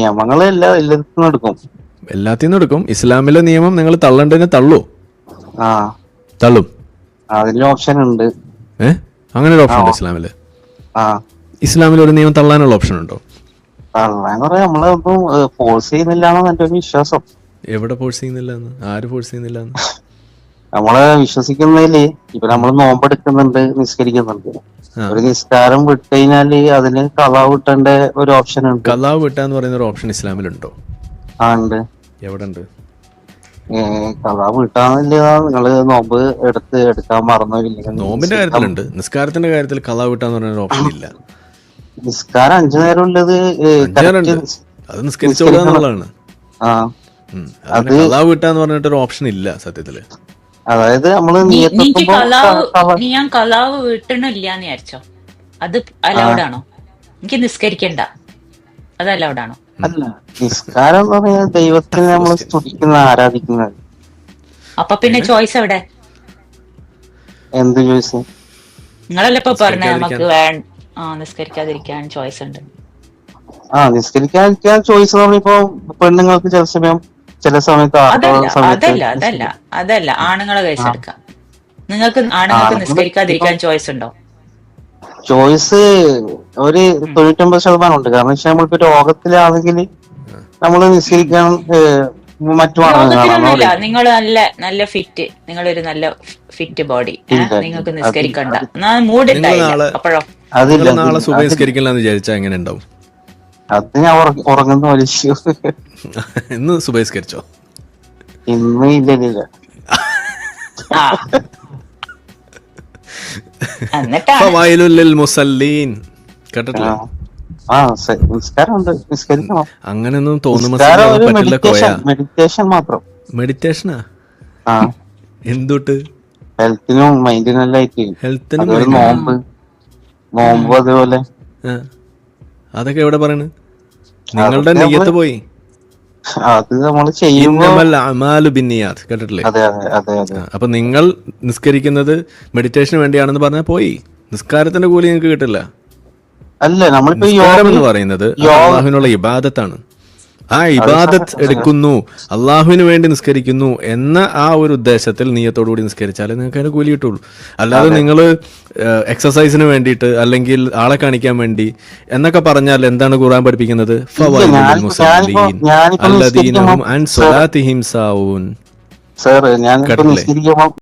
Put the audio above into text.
നിയമങ്ങൾ എല്ലാത്തിനും എടുക്കും. എല്ലാത്തിനും എടുക്കും. ഇസ്ലാമിലെ നിയമം നിങ്ങൾ തള്ളേണ്ടതിനെ തള്ളൂ. ആ തള്ളും. അതിന് ഓപ്ഷൻ ഉണ്ട്. അങ്ങനെ ഒരു ഓപ്ഷൻ ഉണ്ട് ഇസ്ലാമില്? ആ ഇസ്ലാമിൽ ഒരു നിയമം തള്ളാനുള്ള ഓപ്ഷൻ ഉണ്ടോ? തള്ളാന്ന് പറയാ നമ്മളൊന്നും ഫോഴ്സ് ചെയ്യുന്നില്ലാന്നാണ് എന്റെ ഒരു വിശ്വാസം. എവിടെ ഫോഴ്സ് ചെയ്യുന്നില്ല? ആര് ഫോഴ്സ് ചെയ്യുന്നില്ല? നമ്മള് വിശ്വസിക്കുന്നതില് ഇപ്പൊ നമ്മള് നോമ്പെടുക്കുന്നുണ്ട്, നിസ്കരിക്കുന്നുണ്ട്. ഒരു നിസ്കാരം വിട്ട് കഴിഞ്ഞാല് അതിന് ഖളാ വിട്ടേണ്ട ഒരു ഓപ്ഷൻ ഉണ്ട്. ഖളാ വിട്ടാന്ന് പറയുന്ന ഒരു ഓപ്ഷൻ ഇസ്ലാമിലുണ്ടോ? ആ ഉണ്ട്. എവിടെ ഉണ്ട്? ഖളാ വീട്ടാന്നില്ല, നിങ്ങള് നോമ്പ് എടുക്കാൻ മറന്നില്ല. നോമ്പിന്റെ കാര്യത്തിലുണ്ട്. നിസ്കാരത്തിന്റെ കാര്യത്തിൽ ഖളാ വിട്ടാന്ന് പറയുന്ന ഒരു ഓപ്ഷൻ ഇല്ല. നിസ്കാരം 5 നേരം ഉള്ളത് അത് നിസ്കരിച്ചോളുക എന്നുള്ളതാണ്. അത് ഖളാ വിട്ടാന്ന് പറഞ്ഞിട്ടൊരു ഓപ്ഷൻ ഇല്ല സത്യത്തില്. അതായത് നമ്മള് ഞാൻ കളാവ് വീട്ടണില്ലാന്ന് വിചാരിച്ചോ, അത് അലൗഡ് ആണോ? എനിക്ക് നിസ്കരിക്കണ്ട, അത് അലൗഡ് ആണോ? അല്ല, നിസ്കാരം എന്ന് പറഞ്ഞാൽ ദൈവത്തിനെ നമ്മൾ സ്തുതിക്കുന്ന, ആരാധിക്കുന്നത്. അപ്പൊ പിന്നെ ചോയ്സ് എവിടെ? എന്ത് ചോയ്സ്? നിങ്ങളല്ലേ ഇപ്പൊ പറഞ്ഞ നമുക്ക് നിസ്കരിക്കാതിരിക്കാൻ ചോയ്സ് ഉണ്ട്. നിസ്കരിക്കാൻ ചോയ്സ് പറഞ്ഞപ്പോ പെണ്ണുങ്ങൾക്ക് ചില സമയത്ത് അതല്ല ആണുങ്ങളെ കേസ് എടുക്കാം. ആണുങ്ങൾക്ക് നിസ്കരിക്കാതിരിക്കാൻ ചോയ്സ് ഉണ്ടോ? ചോയ്സ് ഒരു 99% ഉണ്ട്. കാരണം വെച്ചാൽ നമ്മളിപ്പോ രോഗത്തിലാണെങ്കിൽ നമ്മള് നിസ്കരിക്കാൻ രോഗത്തിലൊന്നുമില്ല. നിങ്ങൾ നല്ല ഫിറ്റ്, നിങ്ങളൊരു നല്ല ഫിറ്റ് ബോഡി, നിങ്ങൾക്ക് നിസ്കരിക്കണ്ട, മൂടുണ്ടായില്ല. അപ്പോഴോ നാളെ സുബഹി നിസ്കരിക്കണമെന്ന് വിചാരിച്ചാ എങ്ങനെ ഉണ്ടാവും? അത് ഞാൻ ഉറങ്ങുന്ന പോലെ. ഇന്ന് സുബഹി നിസ്കരിച്ചോ? ഇന്ന് ഇല്ല. കേട്ടിട്ടില്ല? അങ്ങനെയൊന്നും തോന്നുമ്പോ മെഡിറ്റേഷൻ മാത്രം. മെഡിറ്റേഷനാ? എന്തൊട്ട്? ഹെൽത്തിനും മൈൻഡിനും എല്ലാം ആയിട്ട്. ഹെൽത്തിനും നോമ്പ് അതേപോലെ. അതൊക്കെ എവിടെ പറയണ്? നിങ്ങളുടെ നിയ്യത്ത് പോയി. അത് നമ്മൾ ചെയ്യുമ്പോൾ കേട്ടിട്ടില്ലേ? അപ്പൊ നിങ്ങൾ നിസ്കരിക്കുന്നത് മെഡിറ്റേഷന് വേണ്ടിയാണെന്ന് പറഞ്ഞാൽ പോയി. നിസ്കാരത്തിന്റെ കൂലി നിങ്ങൾക്ക് കിട്ടില്ല. അല്ല, നമ്മളിപ്പോ നിസ്കാരം എന്ന് പറയുന്നത് അള്ളാഹുവിനുള്ള ഇബാദത്താണ്. ആ ഇബാദത്ത് എടുക്കുന്നു, അള്ളാഹുവിന് വേണ്ടി നിസ്കരിക്കുന്നു എന്ന ആ ഒരു ഉദ്ദേശത്തിൽ നിയ്യത്തോടുകൂടി നിസ്കരിച്ചാലേ നിങ്ങൾക്ക് അതിന് കൂലി കിട്ടുള്ളൂ. അല്ലാതെ നിങ്ങൾ എക്സസൈസിന് വേണ്ടിയിട്ട് അല്ലെങ്കിൽ ആളെ കാണിക്കാൻ വേണ്ടി എന്നൊക്കെ പറഞ്ഞാൽ എന്താണ് ഖുർആൻ പഠിപ്പിക്കുന്നത്?